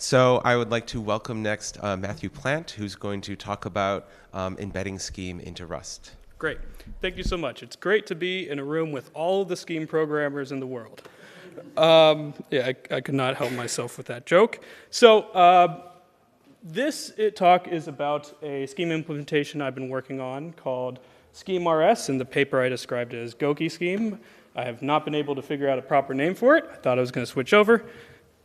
So I would like to welcome next Matthew Plant, who's going to talk about embedding Scheme into Rust. Great. Thank you so much. It's great to be in a room with all of the Scheme programmers in the world. I could not help myself with that joke. So this talk is about a Scheme implementation I've been working on called Scheme'25. In the paper I described it as GoukiScheme. I have not been able to figure out a proper name for it. I thought I was going to switch over.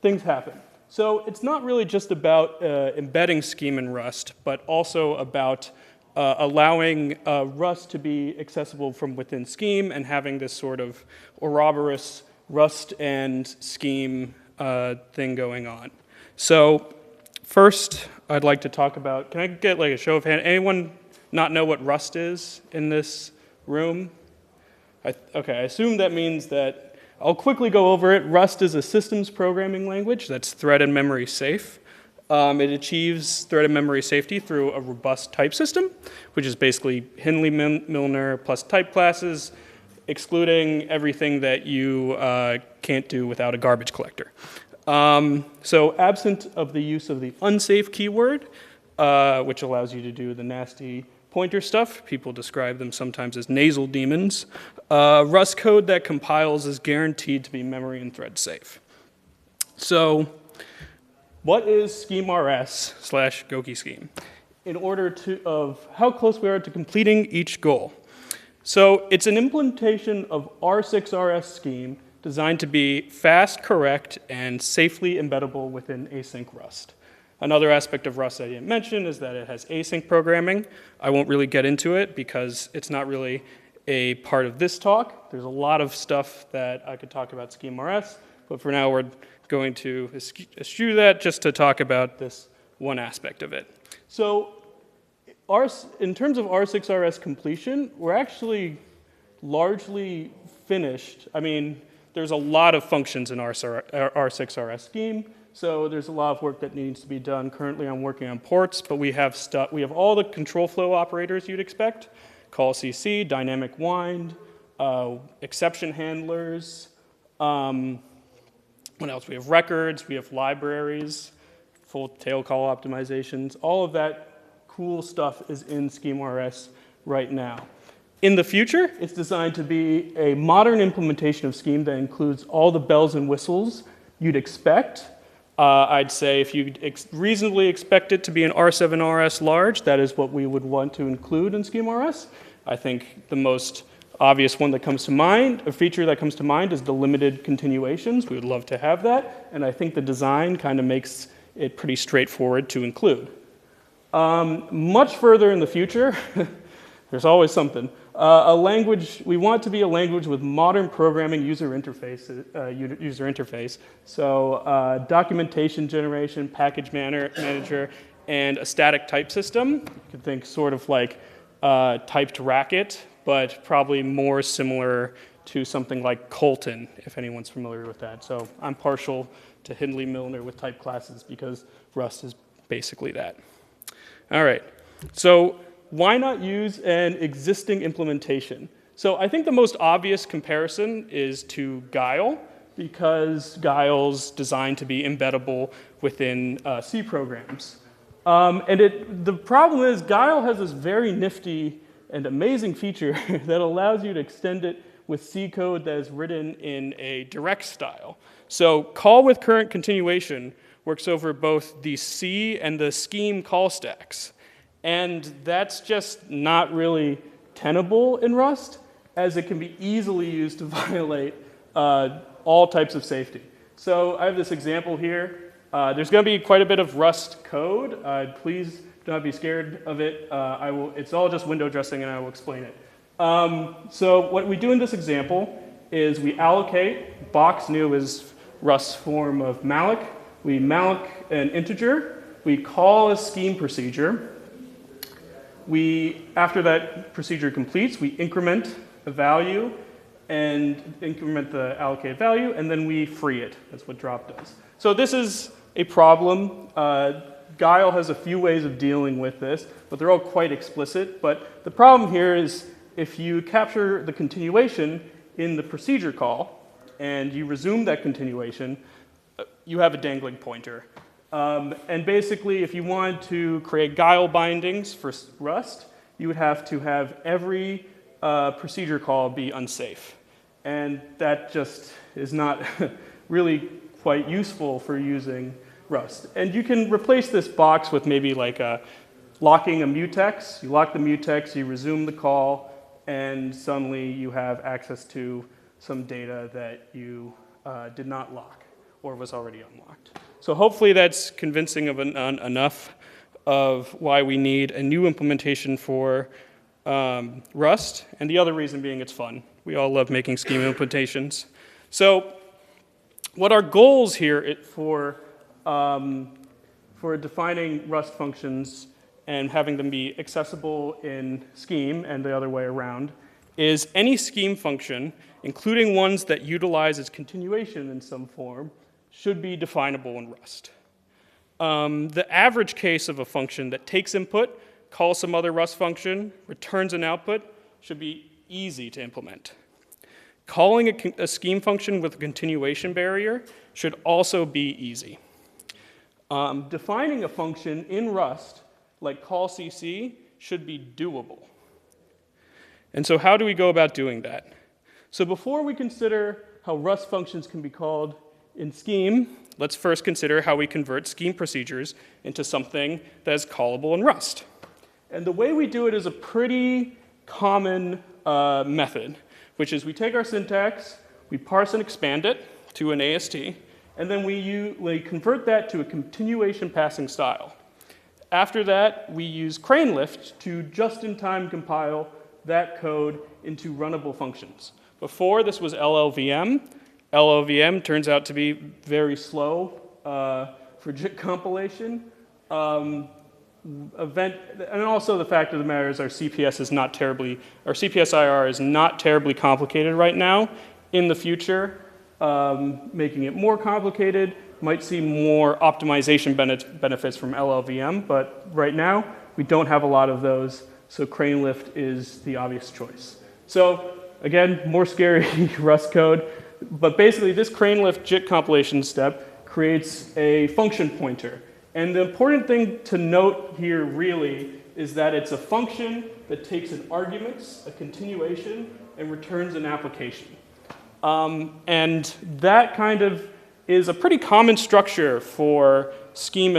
Things happen. So it's not really just about embedding Scheme in Rust, but also about allowing Rust to be accessible from within Scheme and having this sort of Ouroboros Rust and Scheme thing going on. So first, I'd like to talk about, can I get like a show of hands? Anyone not know what Rust is in this room? Okay, I assume that means that I'll quickly go over it. Rust is a systems programming language that's thread and memory safe. It achieves thread and memory safety through a robust type system, which is basically Hindley-Milner plus type classes, excluding everything that you can't do without a garbage collector. So absent of the use of the unsafe keyword, which allows you to do the nasty pointer stuff, people describe them sometimes as nasal demons, Rust code that compiles is guaranteed to be memory and thread safe. So what is Scheme'25/GoukiScheme in order of how close we are to completing each goal? So it's an implementation of R6RS Scheme designed to be fast, correct, and safely embeddable within async Rust. Another aspect of Rust I didn't mention is that it has async programming. I won't really get into it because it's not really a part of this talk. There's a lot of stuff that I could talk about Scheme'25, but for now we're going to eschew that just to talk about this one aspect of it. So in terms of R6RS completion, we're actually largely finished. I mean, there's a lot of functions in R6RS Scheme, so there's a lot of work that needs to be done. Currently I'm working on ports, but we have all the control flow operators you'd expect: call CC, dynamic wind, exception handlers. What else? We have records, we have libraries, full tail call optimizations. All of that cool stuff is in Scheme'25 right now. In the future, it's designed to be a modern implementation of Scheme that includes all the bells and whistles you'd expect. I'd say if you reasonably expect it to be an R7RS large, that is what we would want to include in Scheme'25. I think the most obvious one that comes to mind, a feature that comes to mind, is the limited continuations. We would love to have that, and I think the design kind of makes it pretty straightforward to include. Much further in the future, there's always something. We want it to be a language with modern programming user interface. So documentation generation, package manager, and a static type system. You could think sort of like typed racket, but probably more similar to something like Colton, if anyone's familiar with that. So I'm partial to Hindley-Milner with type classes because Rust is basically that. All right, so why not use an existing implementation? So I think the most obvious comparison is to Guile, because Guile's designed to be embeddable within C programs. The problem is Guile has this very nifty and amazing feature that allows you to extend it with C code that is written in a direct style. So call with current continuation works over both the C and the Scheme call stacks. And that's just not really tenable in Rust, as it can be easily used to violate all types of safety. So I have this example here. There's going to be quite a bit of Rust code. Please do not be scared of it. It's all just window dressing, and I will explain it. So what we do in this example is we allocate, box new is Rust's form of malloc. We malloc an integer. We call a scheme procedure. After that procedure completes, we increment a value and increment the allocated value, and then we free it. That's what drop does. So this is a problem. Guile has a few ways of dealing with this, but they're all quite explicit. But the problem here is if you capture the continuation in the procedure call and you resume that continuation, you have a dangling pointer. And basically, if you wanted to create guile bindings for Rust, you would have to have every procedure call be unsafe. And that just is not really quite useful for using Rust. And you can replace this box with maybe like locking a mutex. You lock the mutex, you resume the call, and suddenly you have access to some data that you did not lock or was already unlocked. So hopefully that's convincing of enough of why we need a new implementation for Rust, and the other reason being it's fun. We all love making scheme implementations. So what our goals here for defining Rust functions and having them be accessible in Scheme and the other way around is any Scheme function, including ones that utilize its continuation in some form, should be definable in Rust. The average case of a function that takes input, calls some other Rust function, returns an output, should be easy to implement. Calling a Scheme function with a continuation barrier should also be easy. Defining a function in Rust, like call CC, should be doable. And so how do we go about doing that? So before we consider how Rust functions can be called in Scheme, let's first consider how we convert Scheme procedures into something that is callable in Rust. And the way we do it is a pretty common method, which is we take our syntax, we parse and expand it to an AST, and then we convert that to a continuation passing style. After that, we use crane lift to just-in-time compile that code into runnable functions. Before, this was LLVM. LLVM turns out to be very slow for JIT compilation. And also the fact of the matter is our CPS IR is not terribly complicated right now. In the future, making it more complicated might see more optimization benefits from LLVM, but right now we don't have a lot of those, so crane lift is the obvious choice. So again, more scary Rust code, but basically this crane lift JIT compilation step creates a function pointer. And the important thing to note here really is that it's a function that takes an arguments, a continuation, and returns an application. And that kind of is a pretty common structure for Scheme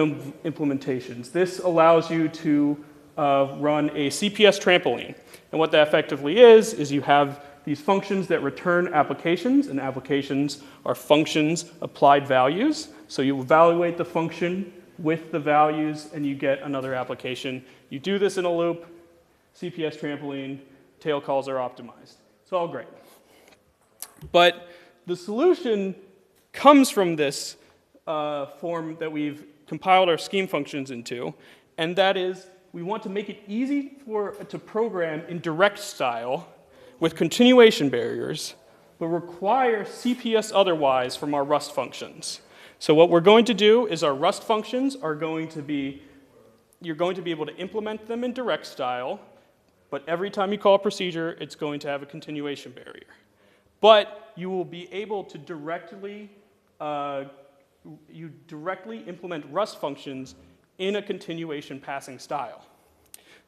implementations. This allows you to run a CPS trampoline. And what that effectively is you have these functions that return applications, and applications are functions applied values. So you evaluate the function with the values, and you get another application. You do this in a loop, CPS trampoline, tail calls are optimized. It's all great. But the solution comes from this form that we've compiled our Scheme functions into, and that is we want to make it easy to program in direct style with continuation barriers, but require CPS otherwise from our Rust functions. So what we're going to do is our Rust functions are going to be, you're going to be able to implement them in direct style, but every time you call a procedure, it's going to have a continuation barrier. But you will be able to directly implement Rust functions in a continuation passing style.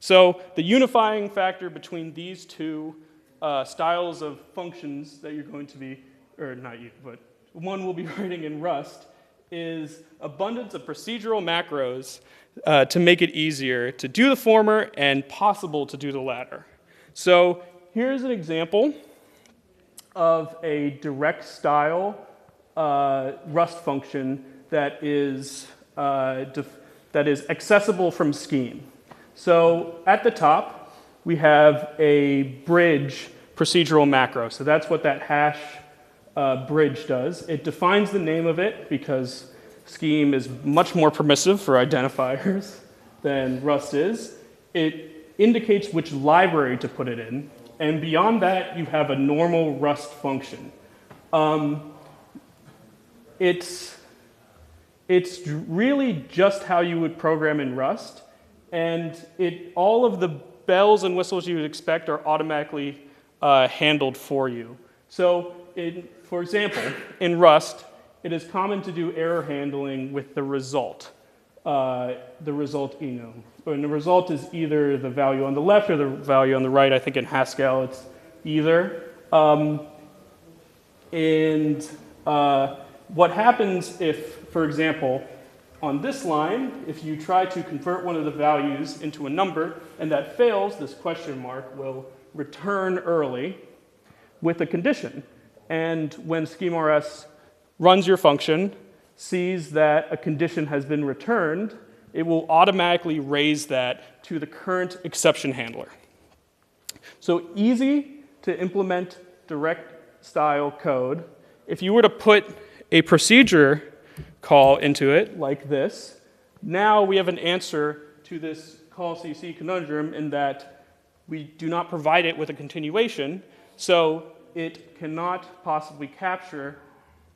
So the unifying factor between these two styles of functions that you're going to be, or not you, but one will be writing in Rust, is abundance of procedural macros to make it easier to do the former and possible to do the latter. So here's an example of a direct style Rust function that is accessible from Scheme. So at the top, we have a bridge procedural macro. So that's what that hash bridge does. It defines the name of it because Scheme is much more permissive for identifiers than Rust is. It indicates which library to put it in. And beyond that, you have a normal Rust function. It's really just how you would program in Rust, and all of the bells and whistles you would expect are automatically handled for you. So, for example, in Rust, it is common to do error handling with the result. the result enum. And the result is either the value on the left or the value on the right. I think in Haskell it's either. What happens if, for example, on this line, if you try to convert one of the values into a number and that fails, this question mark will return early with a condition. And when Scheme'25 runs your function, sees that a condition has been returned, it will automatically raise that to the current exception handler. So easy to implement direct style code. If you were to put a procedure call into it like this, now we have an answer to this call CC conundrum in that we do not provide it with a continuation, so it cannot possibly capture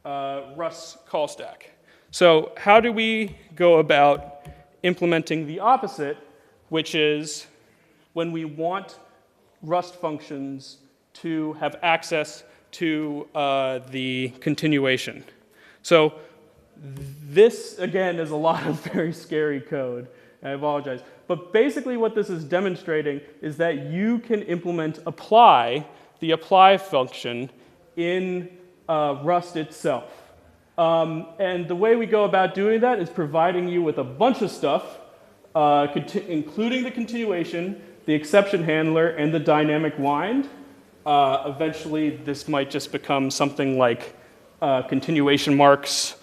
Rust's call stack. So how do we go about implementing the opposite, which is when we want Rust functions to have access to the continuation? So this, again, is a lot of very scary code. I apologize. But basically what this is demonstrating is that you can implement apply, the apply function, in Rust itself. And the way we go about doing that is providing you with a bunch of stuff, including the continuation, the exception handler, and the dynamic wind. Eventually, this might just become something like continuation marks,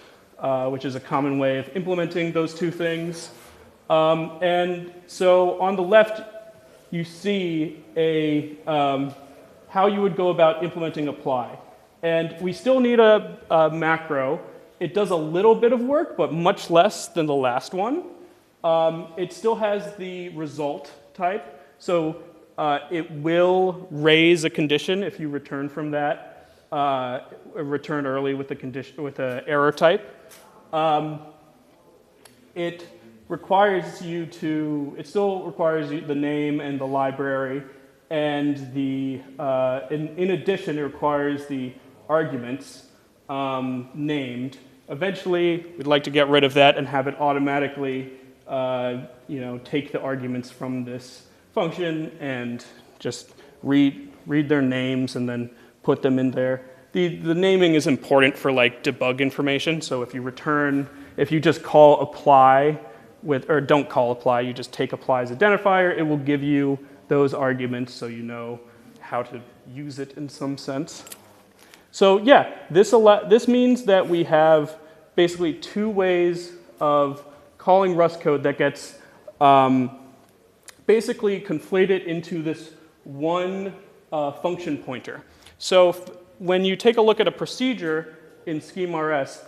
which is a common way of implementing those two things. And so on the left, you see how you would go about implementing apply. And we still need a macro. It does a little bit of work, but much less than the last one. It still has the result type. So it will raise a condition if you return from that, return early with the condition with an error type. It still requires you the name and the library, and in addition, it requires the arguments named. Eventually, we'd like to get rid of that and have it automatically, take the arguments from this function and just read their names and then put them in there. The naming is important for like debug information. So if you just call apply or don't call apply, you just take apply's identifier, it will give you those arguments so you know how to use it in some sense. So yeah, this means that we have basically two ways of calling Rust code that gets basically conflated into this one function pointer. So when you take a look at a procedure in Scheme'25,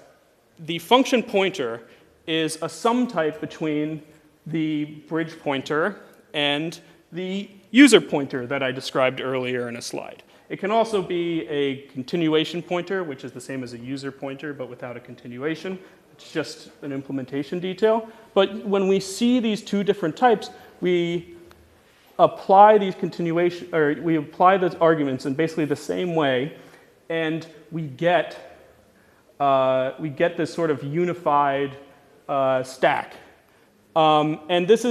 the function pointer is a sum type between the bridge pointer and the user pointer that I described earlier in a slide. It can also be a continuation pointer, which is the same as a user pointer, but without a continuation. It's just an implementation detail. But when we see these two different types, we apply these we apply those arguments in basically the same way, and we get this sort of unified stack. And this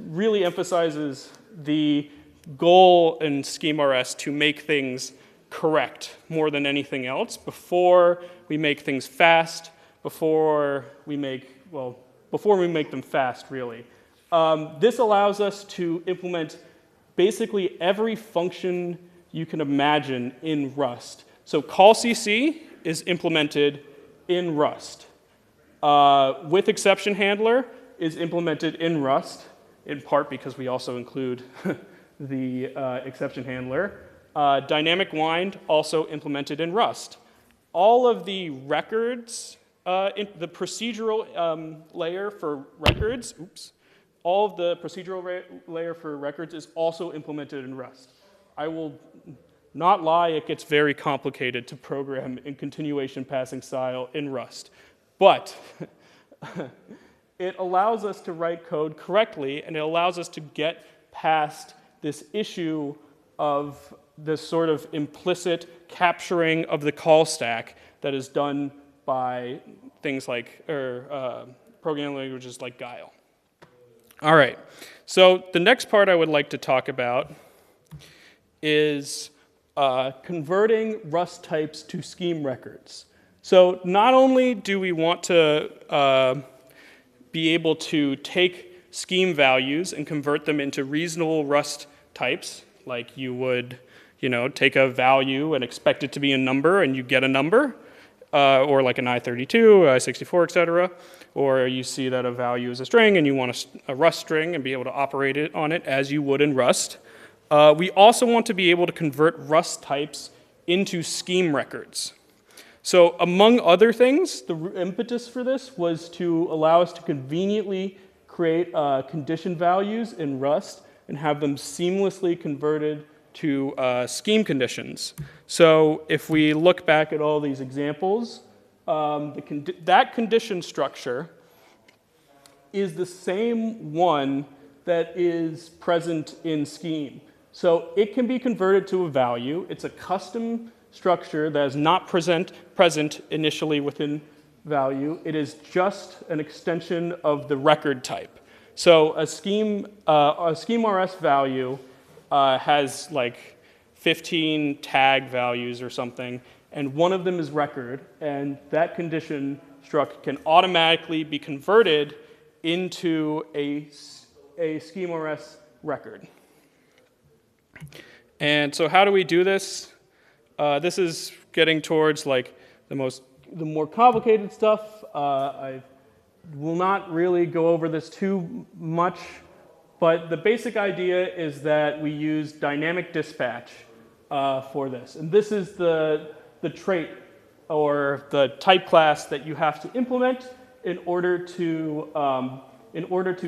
really emphasizes the goal in Scheme'25 to make things correct more than anything else before we make things fast, before we make them fast, really. This allows us to implement basically every function you can imagine in Rust. So call CC is implemented in Rust. With exception handler is implemented in Rust, in part because we also include the exception handler. Dynamic wind also implemented in Rust. All of the records, the procedural layer for records, all of the procedural layer for records is also implemented in Rust. I will not lie, it gets very complicated to program in continuation passing style in Rust. But it allows us to write code correctly, and it allows us to get past this issue of this sort of implicit capturing of the call stack that is done by things like, programming languages like Guile. All right, so the next part I would like to talk about is converting Rust types to scheme records. So not only do we want to be able to take scheme values and convert them into reasonable Rust types, like you would take a value and expect it to be a number and you get a number, or like an I32, I64, etc. Or you see that a value is a string and you want a Rust string and be able to operate on it as you would in Rust. We also want to be able to convert Rust types into scheme records. So among other things, the impetus for this was to allow us to conveniently create condition values in Rust and have them seamlessly converted to scheme conditions. So if we look back at all these examples, that condition structure is the same one that is present in Scheme. So it can be converted to a value. It's a custom structure that is not present initially within value. It is just an extension of the record type. So a scheme RS value has like 15 tag values or something, and one of them is record, and that condition struct can automatically be converted into a scheme RS record. And so how do we do this? This is getting towards like the more complicated stuff. I will not really go over this too much, but the basic idea is that we use dynamic dispatch for this. And this is the trait or the type class that you have to implement in order to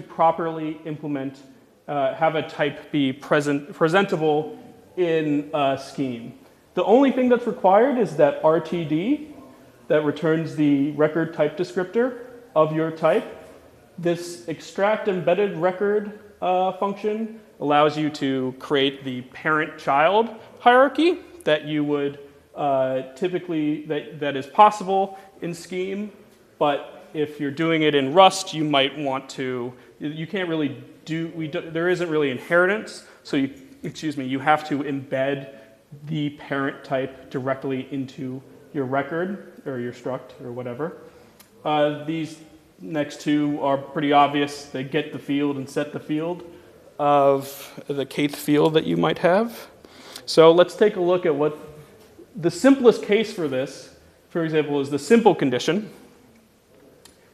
properly implement, have a type be presentable in Scheme. The only thing that's required is that RTD that returns the record type descriptor of your type. This extract embedded record function allows you to create the parent-child hierarchy that you would typically, that is possible in Scheme, but if you're doing it in Rust, you might want to, you can't really there isn't really inheritance, so you have to embed the parent type directly into your record or your struct or whatever. These next two are pretty obvious. They get the field and set the field of the kth field that you might have. So let's take a look at what the simplest case for this, for example, is the simple condition,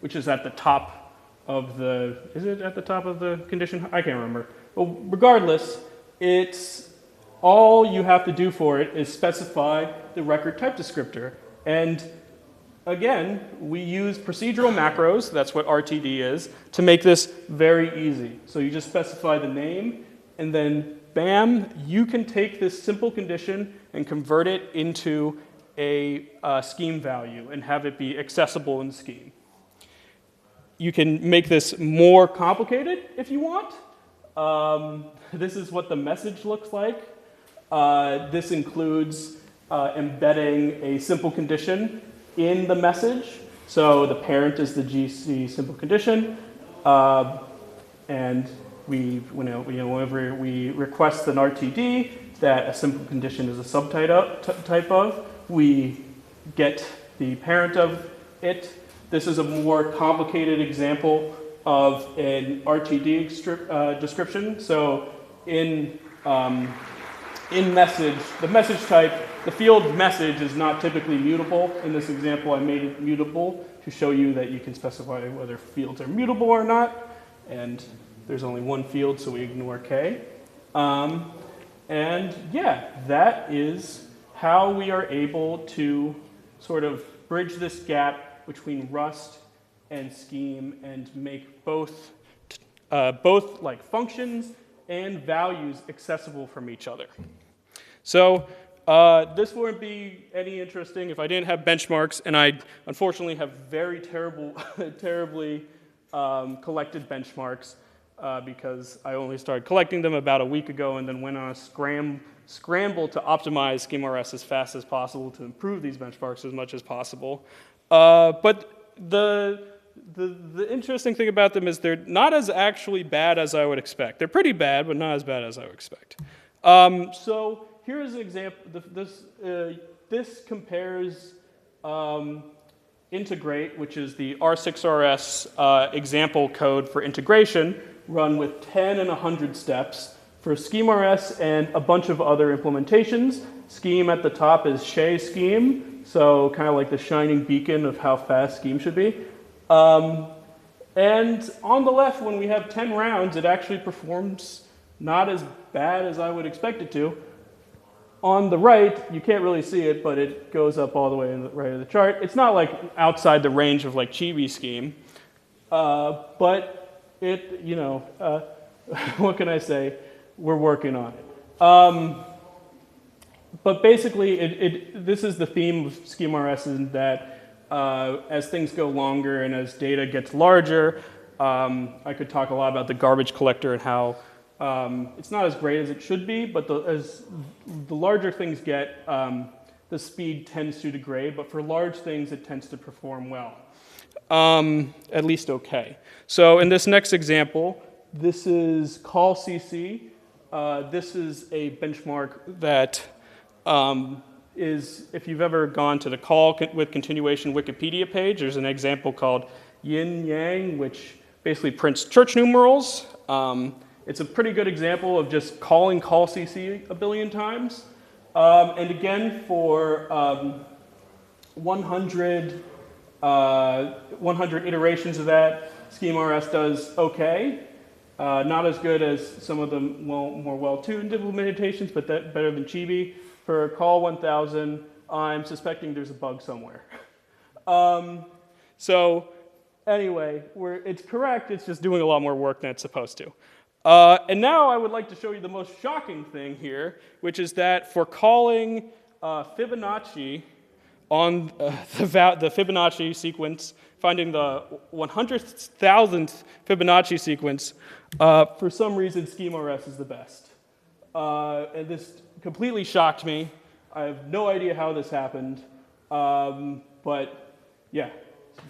which is at the top of the, is it at the top of the condition? I can't remember. But regardless, it's all you have to do for it is specify the record type descriptor. And again, we use procedural macros, that's what RTD is, to make this very easy. So you just specify the name, and then bam, you can take this simple condition and convert it into a Scheme value and have it be accessible in Scheme. You can make this more complicated if you want. This is what the message looks like. This includes embedding a simple condition in the message. So the parent is the GC simple condition, and whenever we request an RTD that a simple condition is a subtype of, we get the parent of it. This is a more complicated example of an RTD description. So in message, the message type, the field message is not typically mutable. In this example, I made it mutable to show you that you can specify whether fields are mutable or not. And there's only one field, so we ignore K. And yeah, that is how we are able to sort of bridge this gap between Rust and Scheme and make both like functions and values accessible from each other. So this wouldn't be any interesting if I didn't have benchmarks, and I unfortunately have very terribly collected benchmarks because I only started collecting them about a week ago and then went on a scramble to optimize SchemeRS as fast as possible to improve these benchmarks as much as possible. But the the interesting thing about them is they're not as actually bad as I would expect. They're pretty bad, but not as bad as I would expect. So here's an example. This compares integrate, which is the R6RS example code for integration, run with 10 and 100 steps for Scheme'-RS and a bunch of other implementations. Scheme at the top is Scheme, so kind of like the shining beacon of how fast Scheme should be. And on the left, when we have 10 rounds, it actually performs not as bad as I would expect it to. On the right, you can't really see it, but it goes up all the way in the right of the chart. It's not like outside the range of like Chibi Scheme, but it, you know, what can I say? We're working on it. But basically, this is the theme of Scheme'-RS, is that as things go longer and as data gets larger, I could talk a lot about the garbage collector and how it's not as great as it should be, but as the larger things get, the speed tends to degrade, but for large things, it tends to perform well, at least okay. So in this next example, this is call CC. This is a benchmark that is, if you've ever gone to the call with continuation Wikipedia page, there's an example called yin yang, which basically prints church numerals. It's a pretty good example of just calling call CC a billion times. And again, for 100 iterations of that, Scheme'-RS does okay. Not as good as some of the more well-tuned implementations, but better than Chibi. For call 1000, I'm suspecting there's a bug somewhere. So anyway, it's correct, it's just doing a lot more work than it's supposed to. And now I would like to show you the most shocking thing here, which is that for calling Fibonacci on the Fibonacci sequence, finding the 100,000th Fibonacci sequence, for some reason Scheme'-RS is the best. And this completely shocked me. I have no idea how this happened, but yeah,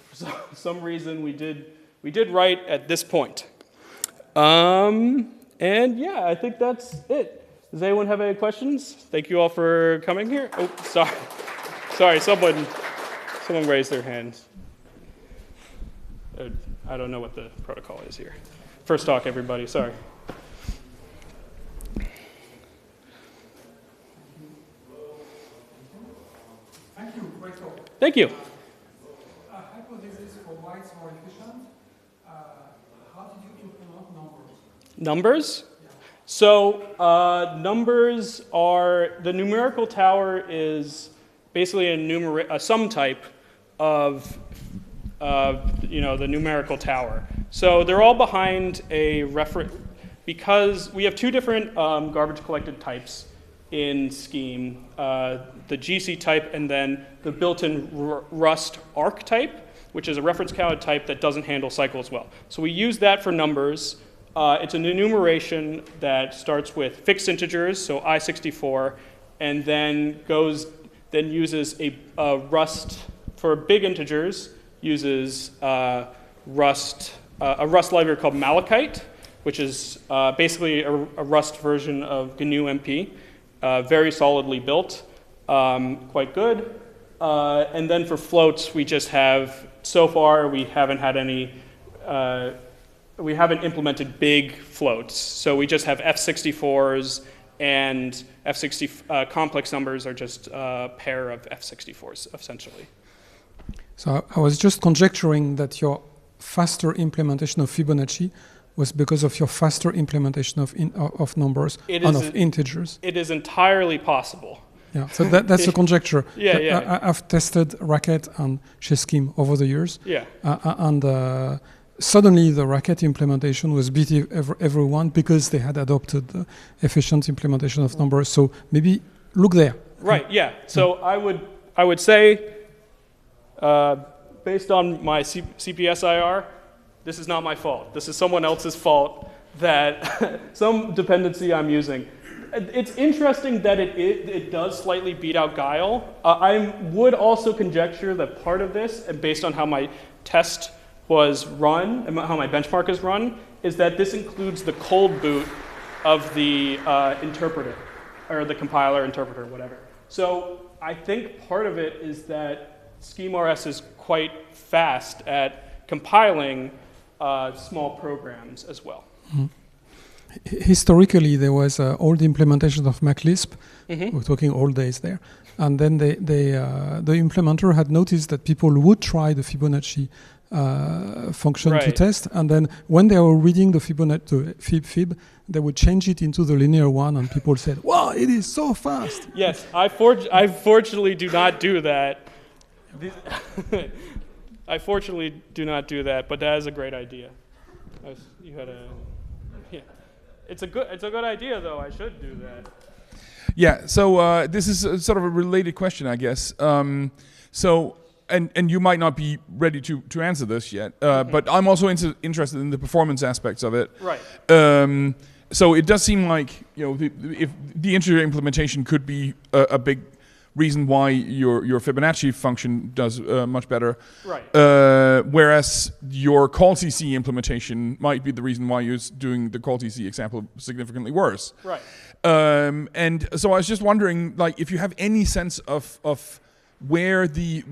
for some reason we did right at this point. And yeah, I think that's it. Does anyone have any questions? Thank you all for coming here. Oh, sorry, someone raised their hands. I don't know what the protocol is here. First talk, everybody, sorry. Thank you, great talk. Thank you. Hypothesis for why it's more efficient. How did you implement numbers? Numbers? Yeah. So numbers are, the numerical tower is basically a sum type of the numerical tower. So they're all behind a reference, because we have two different garbage collected types in Scheme, the GC type and then the built-in Rust arc type, which is a reference counted type that doesn't handle cycles well. So we use that for numbers. It's an enumeration that starts with fixed integers, so I64, and then uses a Rust for big integers, uses a Rust library called Malachite, which is basically a Rust version of GNU MP, very solidly built, quite good. And then for floats, we just have, so far we haven't had any, we haven't implemented big floats. So we just have F64s, and complex numbers are just a pair of F64s, essentially. So I was just conjecturing that your faster implementation of Fibonacci was because of your faster implementation of numbers and of integers. It is entirely possible. Yeah, so that's a conjecture. Yeah. I've tested Racket and Scheme over the years. Yeah. And suddenly the Racket implementation was beating everyone because they had adopted the efficient implementation of numbers. So maybe look there. Right, yeah. So I would say, based on my CPSIR, this is not my fault. This is someone else's fault, that some dependency I'm using. It's interesting that it does slightly beat out Guile. I would also conjecture that part of this, and based on how my test was run, and how my benchmark is run, is that this includes the cold boot of the interpreter, or the compiler, interpreter, whatever. So I think part of it is that Scheme'25 is quite fast at compiling small programs as well. Mm-hmm. Historically, there was an old implementation of MacLisp. Mm-hmm. We're talking old days there. And then the implementer had noticed that people would try the Fibonacci function to test, and then when they were reading the Fibonacci fib, they would change it into the linear one, and people said, "Wow, it is so fast!" Yes, I fortunately do not do that. I fortunately do not do that, but that is a great idea. You had a, yeah. It's a good idea, though. I should do that. Yeah. So this is sort of a related question, I guess. And you might not be ready to answer this yet, but I'm also interested in the performance aspects of it. Right. So it does seem like if the integer implementation could be a big reason why your Fibonacci function does much better. Right. Whereas your callCC implementation might be the reason why you're doing the callCC example significantly worse. Right. And so I was just wondering, like, if you have any sense of where the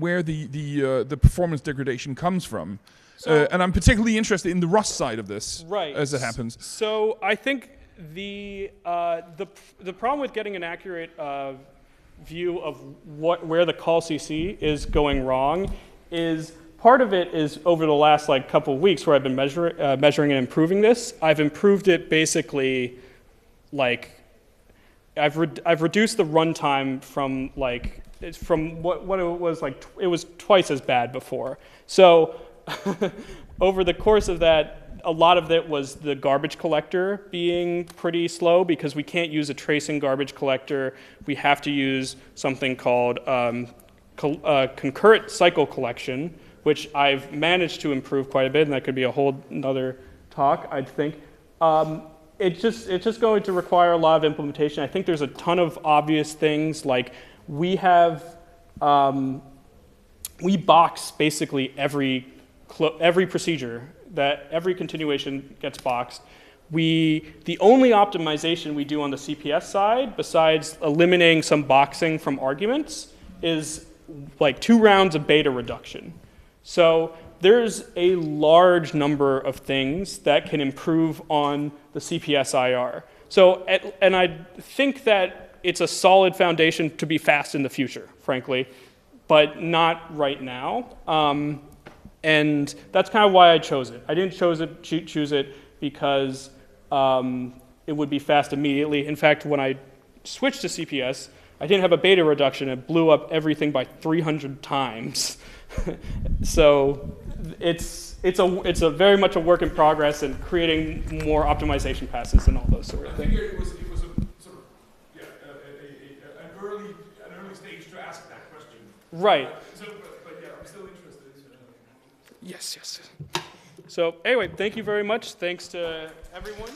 performance degradation comes from. So, and I'm particularly interested in the Rust side of this, right, as it happens. So I think the problem with getting an accurate view of where the callCC is going wrong is part of it is over the last couple of weeks where I've been measuring and improving this. I've improved it basically I've reduced the runtime from what it was it was twice as bad before. So over the course of that, a lot of it was the garbage collector being pretty slow because we can't use a tracing garbage collector. We have to use something called concurrent cycle collection, which I've managed to improve quite a bit, and that could be a whole another talk, I think. It's just going to require a lot of implementation. I think there's a ton of obvious things, like we box basically every procedure, that every continuation gets boxed. The only optimization we do on the CPS side, besides eliminating some boxing from arguments, is 2 rounds of beta reduction. So there's a large number of things that can improve on the CPS IR. So, and I think that it's a solid foundation to be fast in the future, frankly, but not right now. And that's kind of why I chose it. I didn't choose it because it would be fast immediately. In fact, when I switched to CPS, I didn't have a beta reduction. It blew up everything by 300 times. So it's a very much a work in progress and creating more optimization passes and all those sort of things. I figured it was a sort of an early stage to ask that question. Right. But yeah, I'm still interested. Yes. So anyway, thank you very much. Thanks to everyone.